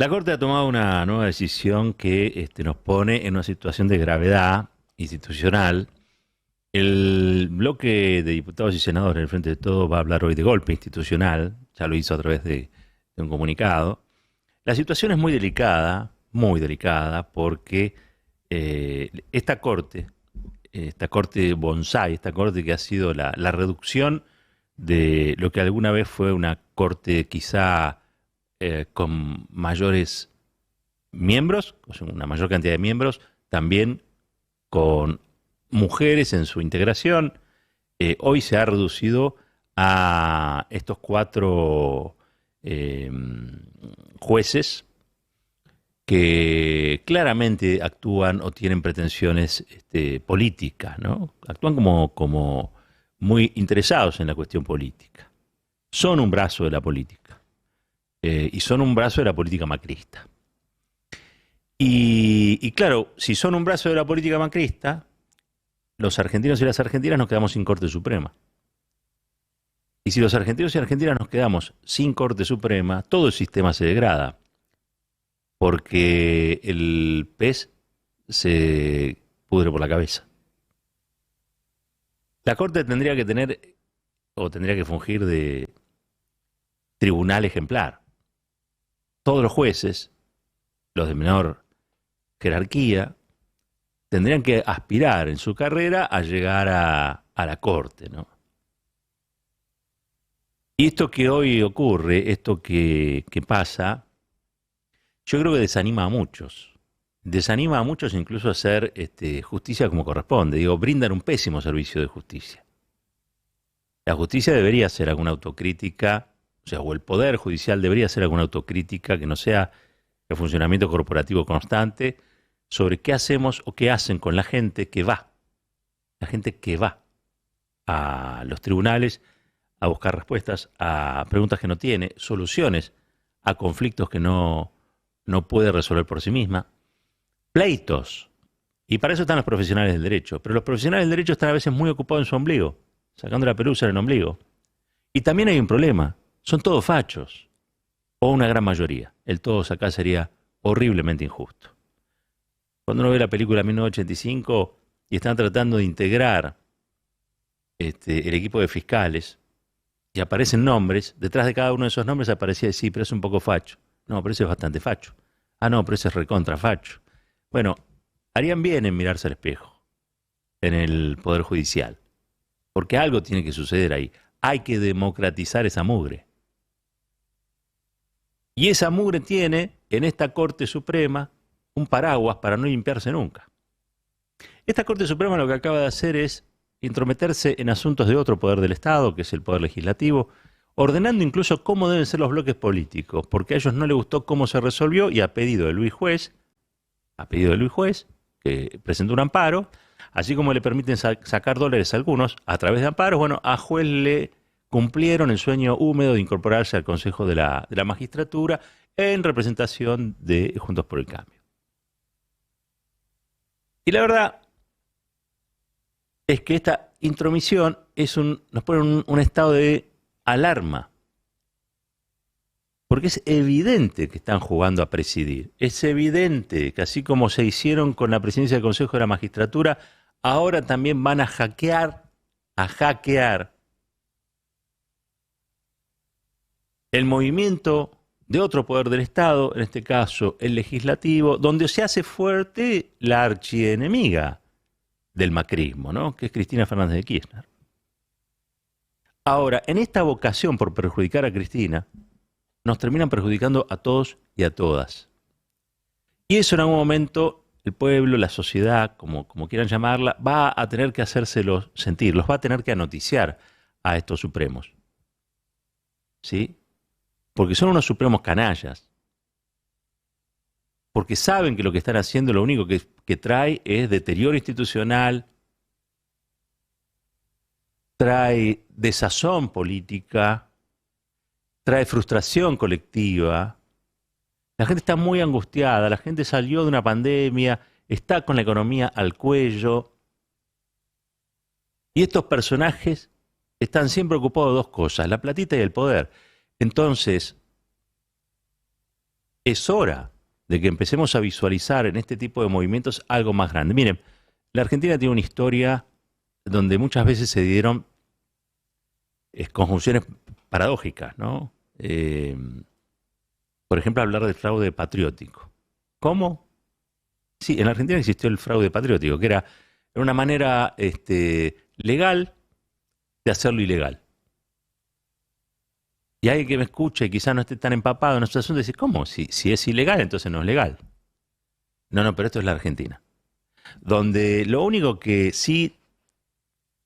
La Corte ha tomado una nueva decisión que nos pone en una situación de gravedad institucional. El bloque de diputados y senadores del Frente de Todo va a hablar hoy de golpe institucional, ya lo hizo a través de un comunicado. La situación es muy delicada, porque esta corte bonsai, esta corte que ha sido la reducción de lo que alguna vez fue una corte quizá con mayores miembros, o sea, una mayor cantidad de miembros, también con mujeres en su integración. Hoy se ha reducido a estos cuatro eh, jueces que claramente actúan o tienen pretensiones políticas, ¿no? Actúan como muy interesados en la cuestión política. Son un brazo de la política, y son un brazo de la política macrista. Y claro, si son un brazo de la política macrista, los argentinos y las argentinas nos quedamos sin Corte Suprema. Y si los argentinos y argentinas nos quedamos sin Corte Suprema, todo el sistema se degrada, porque el pez se pudre por la cabeza. La Corte tendría que tener, o tendría que fungir de tribunal ejemplar. Todos los jueces, los de menor jerarquía, tendrían que aspirar en su carrera a llegar a la Corte, ¿no? Y esto que hoy ocurre, esto que pasa, yo creo que desanima a muchos. Desanima a muchos incluso a hacer justicia como corresponde. Digo, brindan un pésimo servicio de justicia. La justicia debería hacer alguna autocrítica, o sea, o el Poder Judicial debería hacer alguna autocrítica que no sea el funcionamiento corporativo constante sobre qué hacemos o qué hacen con la gente que va a los tribunales a buscar respuestas a preguntas que no tiene, soluciones a conflictos que no puede resolver por sí misma, pleitos. Y para eso están los profesionales del derecho. Pero los profesionales del derecho están a veces muy ocupados en su ombligo, sacando la pelusa en el ombligo. Y también hay un problema, son todos fachos, o una gran mayoría. El todos acá sería horriblemente injusto. Cuando uno ve la película 1985 y están tratando de integrar el equipo de fiscales y aparecen nombres, detrás de cada uno de esos nombres aparecía, sí, pero es un poco facho. No, pero ese es bastante facho. Ah, no, pero ese es recontra facho. Bueno, harían bien en mirarse al espejo en el Poder Judicial, porque algo tiene que suceder ahí. Hay que democratizar esa mugre. Y esa mugre tiene en esta Corte Suprema un paraguas para no limpiarse nunca. Esta Corte Suprema lo que acaba de hacer es intrometerse en asuntos de otro poder del Estado, que es el Poder Legislativo, ordenando incluso cómo deben ser los bloques políticos, porque a ellos no les gustó cómo se resolvió y a pedido de Luis Juez, que presentó un amparo, así como le permiten sacar dólares a algunos a través de amparos, bueno, a Juez le cumplieron el sueño húmedo de incorporarse al Consejo de la Magistratura en representación de Juntos por el Cambio. Y la verdad es que esta intromisión nos pone en un estado de alarma, porque es evidente que están jugando a presidir. Es evidente que así como se hicieron con la presidencia del Consejo de la Magistratura, ahora también van a hackear el movimiento de otro poder del Estado, en este caso el legislativo, donde se hace fuerte la archienemiga del macrismo, ¿no? Que es Cristina Fernández de Kirchner. Ahora, en esta vocación por perjudicar a Cristina, nos terminan perjudicando a todos y a todas. Y eso en algún momento el pueblo, la sociedad, como quieran llamarla, va a tener que hacérselos sentir, los va a tener que anoticiar a estos supremos. ¿Sí? Porque son unos supremos canallas. Porque saben que lo que están haciendo lo único que trae es deterioro institucional, trae desazón política, trae frustración colectiva. La gente está muy angustiada, la gente salió de una pandemia, está con la economía al cuello. Y estos personajes están siempre ocupados de dos cosas, la platita y el poder. Entonces, Es hora de que empecemos a visualizar en este tipo de movimientos algo más grande. Miren, la Argentina tiene una historia donde muchas veces se dieron conjunciones paradójicas, ¿no? Por ejemplo, hablar del fraude patriótico. ¿Cómo? Sí, en la Argentina existió el fraude patriótico, que era una manera legal de hacerlo ilegal. Y alguien que me escuche y quizás no esté tan empapado en estos asuntos dice, ¿cómo? Si es ilegal, entonces no es legal. No, no, pero esto es la Argentina. Donde lo único que sí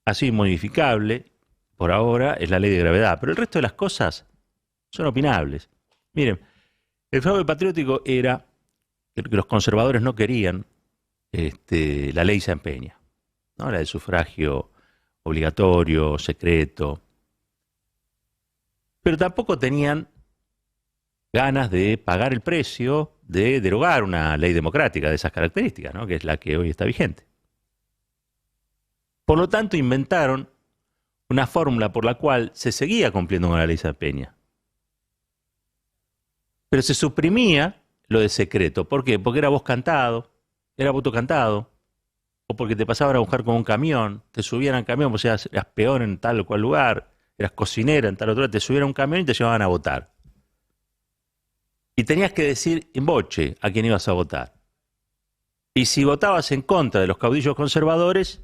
ha sido modificable por ahora es la ley de gravedad, pero el resto de las cosas son opinables. Miren, el fraude patriótico era que los conservadores no querían la ley San Peña, ¿no? La del sufragio obligatorio, secreto, pero tampoco tenían ganas de pagar el precio de derogar una ley democrática de esas características, ¿no? Que es la que hoy está vigente. Por lo tanto, inventaron una fórmula por la cual se seguía cumpliendo con la ley San Peña, pero se suprimía lo de secreto. ¿Por qué? Porque era voz cantado, era voto cantado, o porque te pasaban a buscar con un camión, te subían al camión, pues eras peón en tal o cual lugar, eras cocinera en tal otro lugar, te subían a un camión y te llevaban a votar. Y tenías que decir en boche a quién ibas a votar. Y si votabas en contra de los caudillos conservadores,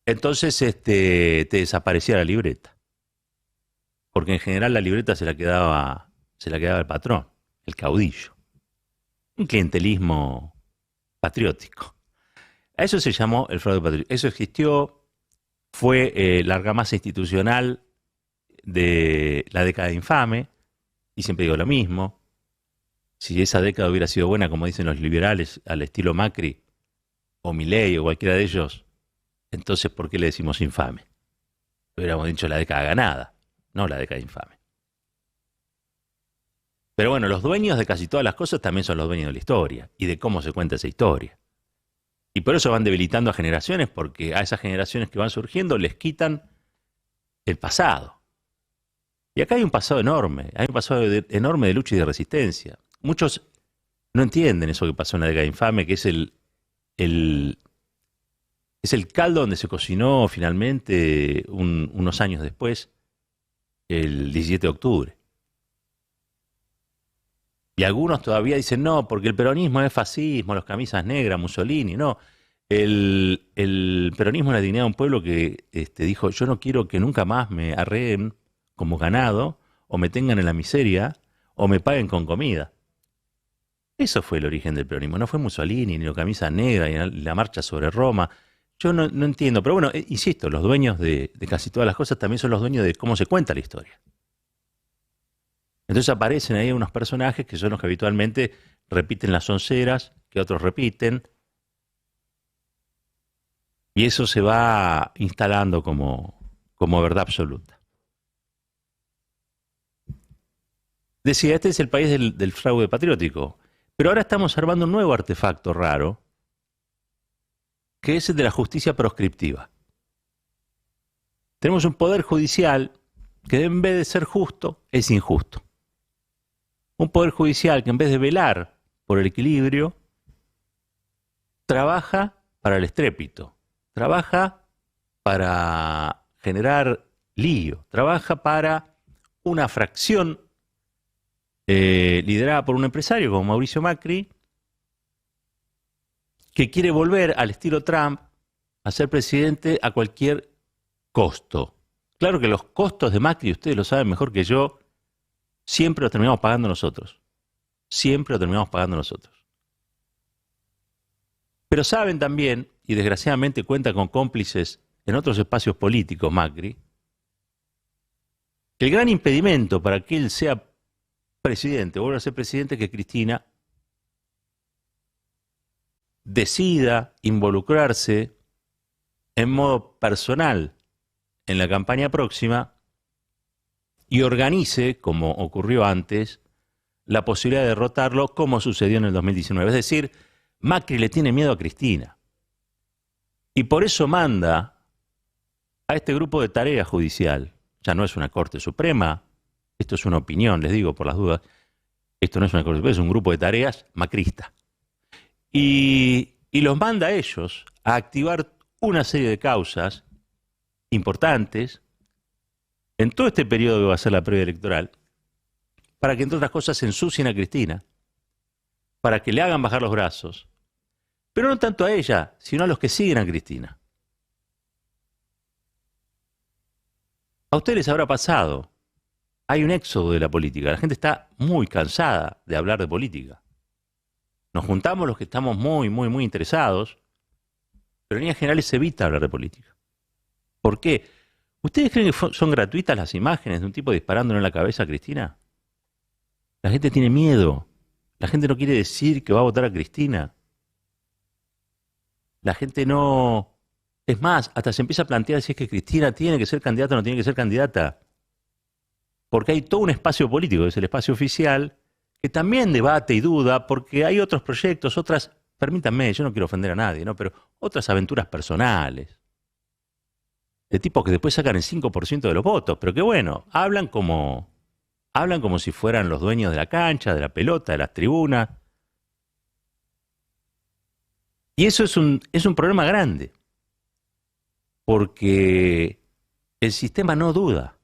entonces te desaparecía la libreta. Porque en general la libreta se la quedaba el patrón, el caudillo. Un clientelismo patriótico. A eso se llamó el fraude patriótico. Eso existió, fue la argamasa institucional de la década infame, y siempre digo lo mismo. Si esa década hubiera sido buena, como dicen los liberales, al estilo Macri, o Milei, o cualquiera de ellos, entonces ¿por qué le decimos infame? Hubiéramos dicho la década ganada, no la década infame. Pero bueno, los dueños de casi todas las cosas también son los dueños de la historia, y de cómo se cuenta esa historia. Y por eso van debilitando a generaciones, porque a esas generaciones que van surgiendo les quitan el pasado. Y acá hay un pasado enorme, hay un pasado enorme de lucha y de resistencia. Muchos no entienden eso que pasó en la década infame, que es el caldo donde se cocinó finalmente unos años después, el 17 de octubre. Y algunos todavía dicen, no, porque el peronismo es fascismo, los camisas negras, Mussolini, no. El peronismo es la dignidad de un pueblo que dijo, yo no quiero que nunca más me arreen como ganado, o me tengan en la miseria, o me paguen con comida. Eso fue el origen del peronismo, no fue Mussolini, ni los camisas negras, ni la marcha sobre Roma. Yo no entiendo, pero bueno, insisto, los dueños de casi todas las cosas también son los dueños de cómo se cuenta la historia. Entonces aparecen ahí unos personajes que son los que habitualmente repiten las onceras, que otros repiten, y eso se va instalando como verdad absoluta. Decía, este es el país del fraude patriótico, pero ahora estamos armando un nuevo artefacto raro, que es el de la justicia proscriptiva. Tenemos un poder judicial que en vez de ser justo, es injusto. Un poder judicial que en vez de velar por el equilibrio, trabaja para el estrépito, trabaja para generar lío, trabaja para una fracción liderada por un empresario como Mauricio Macri, que quiere volver al estilo Trump a ser presidente a cualquier costo. Claro que los costos de Macri, ustedes lo saben mejor que yo, siempre los terminamos pagando nosotros. Siempre los terminamos pagando nosotros. Pero saben también, y desgraciadamente cuenta con cómplices en otros espacios políticos, Macri, que el gran impedimento para que él sea presidente, vuelva a ser presidente, es que Cristina decida involucrarse en modo personal en la campaña próxima y organice, como ocurrió antes, la posibilidad de derrotarlo como sucedió en el 2019. Es decir, Macri le tiene miedo a Cristina. Y por eso manda a este grupo de tarea judicial, ya no es una Corte Suprema, esto es una opinión, les digo por las dudas, Esto no es una cosa, es un grupo de tareas macrista. Y los manda a ellos a activar una serie de causas importantes en todo este periodo que va a ser la previa electoral, para que entre otras cosas se ensucien a Cristina, para que le hagan bajar los brazos, pero no tanto a ella, sino a los que siguen a Cristina. A ustedes les habrá pasado, hay un éxodo de la política, la gente está muy cansada de hablar de política. Nos juntamos los que estamos muy interesados, pero en líneas generales se evita hablar de política. ¿Por qué? ¿Ustedes creen que son gratuitas las imágenes de un tipo disparándole en la cabeza a Cristina? La gente tiene miedo. La gente no quiere decir que va a votar a Cristina. La gente no... Es más, hasta se empieza a plantear si es que Cristina tiene que ser candidata o no tiene que ser candidata. Porque hay todo un espacio político, que es el espacio oficial, que también debate y duda, porque hay otros proyectos, otras, permítanme, yo no quiero ofender a nadie, ¿no? Pero otras aventuras personales, de tipos que después sacan el 5% de los votos, pero que bueno, hablan como si fueran los dueños de la cancha, de la pelota, de las tribunas. Y eso es un problema grande, porque el sistema no duda.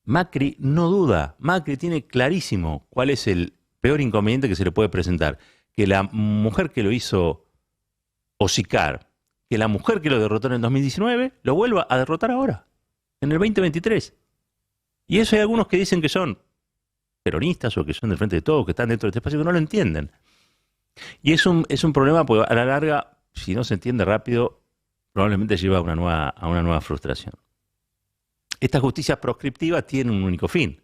Macri no duda. Macri tiene clarísimo cuál es el peor inconveniente que se le puede presentar. Que la mujer que lo hizo hocicar, que la mujer que lo derrotó en el 2019, lo vuelva a derrotar ahora, en el 2023. Y eso hay algunos que dicen que son peronistas o que son del Frente de Todos, que están dentro de este espacio, que no lo entienden. Y es un problema, porque a la larga, si no se entiende rápido, probablemente lleva a una nueva frustración. Esta justicia proscriptiva tiene un único fin,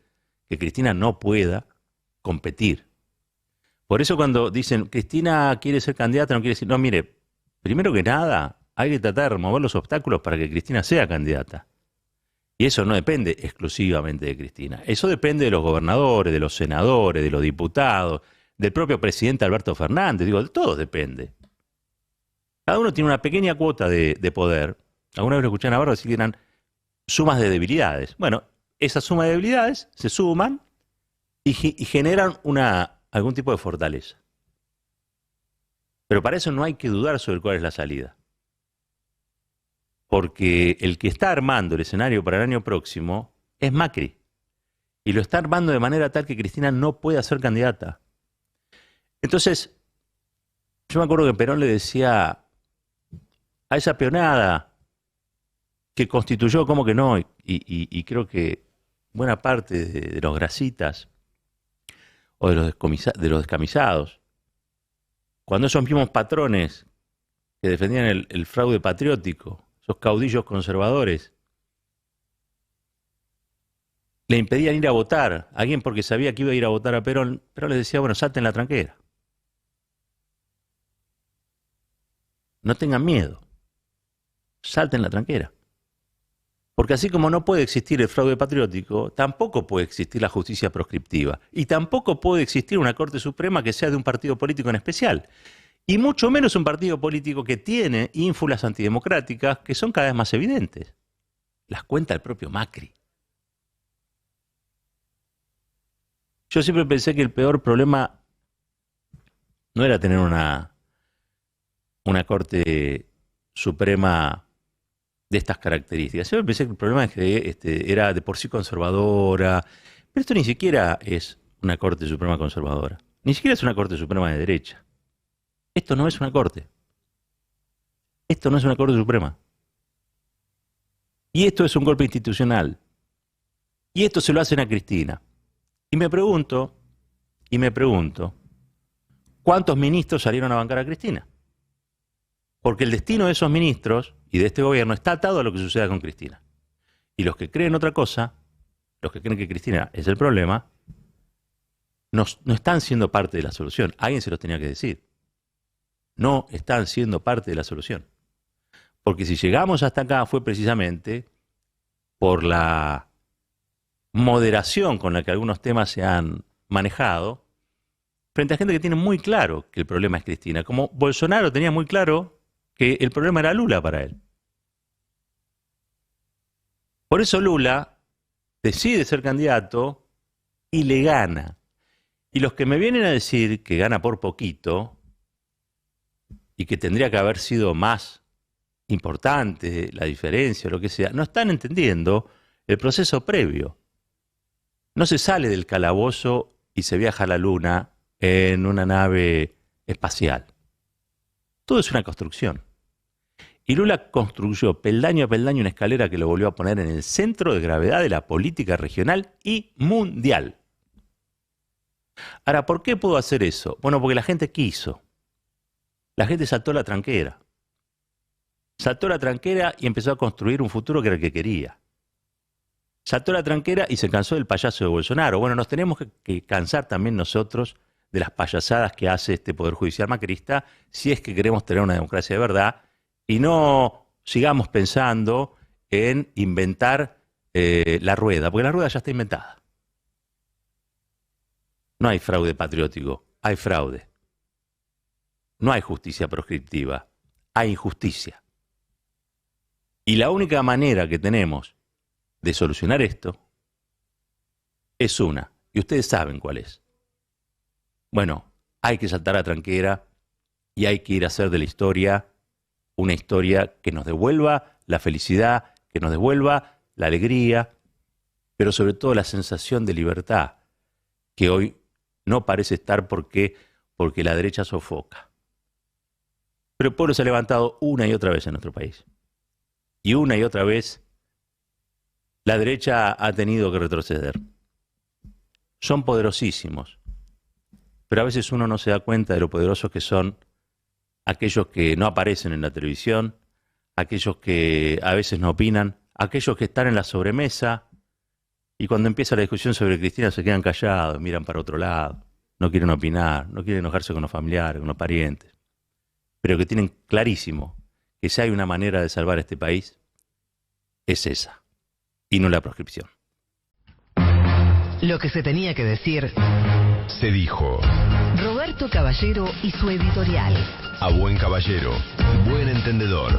que Cristina no pueda competir. Por eso cuando dicen, Cristina quiere ser candidata, no quiere decir, no, mire, primero que nada, hay que tratar de remover los obstáculos para que Cristina sea candidata. Y eso no depende exclusivamente de Cristina. Eso depende de los gobernadores, de los senadores, de los diputados, del propio presidente Alberto Fernández. Digo, de todos depende. Cada uno tiene una pequeña cuota de poder. Alguna vez lo escuché a Navarro decir que eran sumas de debilidades. Bueno, esas sumas de debilidades se suman y generan algún tipo de fortaleza. Pero para eso no hay que dudar sobre cuál es la salida. Porque el que está armando el escenario para el año próximo es Macri. Y lo está armando de manera tal que Cristina no pueda ser candidata. Entonces, yo me acuerdo que Perón le decía a esa peonada que constituyó, como que no, y creo que buena parte de los grasitas o de los descamisados, cuando esos mismos patrones que defendían el fraude patriótico, esos caudillos conservadores, le impedían ir a votar a alguien porque sabía que iba a ir a votar a Perón, pero les decía, bueno, salten la tranquera. No tengan miedo. Salten la tranquera. Porque así como no puede existir el fraude patriótico, tampoco puede existir la justicia proscriptiva. Y tampoco puede existir una Corte Suprema que sea de un partido político en especial. Y mucho menos un partido político que tiene ínfulas antidemocráticas que son cada vez más evidentes. Las cuenta el propio Macri. Yo siempre pensé que el peor problema no era tener una Corte Suprema de estas características. Siempre pensé que el problema es que era de por sí conservadora, pero esto ni siquiera es una Corte Suprema conservadora. Ni siquiera es una Corte Suprema de derecha. Esto no es una Corte. Esto no es una Corte Suprema. Y esto es un golpe institucional. Y esto se lo hacen a Cristina. Y me pregunto, ¿cuántos ministros salieron a bancar a Cristina? Porque el destino de esos ministros y de este gobierno está atado a lo que suceda con Cristina. Y los que creen otra cosa, los que creen que Cristina es el problema, no están siendo parte de la solución. Alguien se los tenía que decir. No están siendo parte de la solución. Porque si llegamos hasta acá fue precisamente por la moderación con la que algunos temas se han manejado frente a gente que tiene muy claro que el problema es Cristina. Como Bolsonaro tenía muy claro que el problema era Lula para él. Por eso Lula decide ser candidato y le gana. Y los que me vienen a decir que gana por poquito y que tendría que haber sido más importante la diferencia o lo que sea, no están entendiendo el proceso previo. No se sale del calabozo y se viaja a la luna en una nave espacial. Todo es una construcción. Y Lula construyó peldaño a peldaño una escalera que lo volvió a poner en el centro de gravedad de la política regional y mundial. Ahora, ¿por qué pudo hacer eso? Bueno, porque la gente quiso. La gente saltó la tranquera. Saltó la tranquera y empezó a construir un futuro que era el que quería. Saltó la tranquera y se cansó del payaso de Bolsonaro. Bueno, nos tenemos que cansar también nosotros de las payasadas que hace este Poder Judicial macrista si es que queremos tener una democracia de verdad y no sigamos pensando en inventar la rueda, porque la rueda ya está inventada. No hay fraude patriótico, hay fraude. No hay justicia proscriptiva, hay injusticia. Y la única manera que tenemos de solucionar esto es una, y ustedes saben cuál es. Bueno, hay que saltar a tranquera y hay que ir a hacer de la historia una historia que nos devuelva la felicidad, que nos devuelva la alegría, pero sobre todo la sensación de libertad que hoy no parece estar porque la derecha sofoca. Pero el pueblo se ha levantado una y otra vez en nuestro país. Y una y otra vez la derecha ha tenido que retroceder. Son poderosísimos, pero a veces uno no se da cuenta de lo poderosos que son aquellos que no aparecen en la televisión, aquellos que a veces no opinan, aquellos que están en la sobremesa y cuando empieza la discusión sobre Cristina se quedan callados, miran para otro lado, no quieren opinar, no quieren enojarse con los familiares, con los parientes, pero que tienen clarísimo que si hay una manera de salvar este país, es esa, y no la proscripción. Lo que se tenía que decir se dijo. Roberto Caballero y su editorial. A buen caballero, buen entendedor.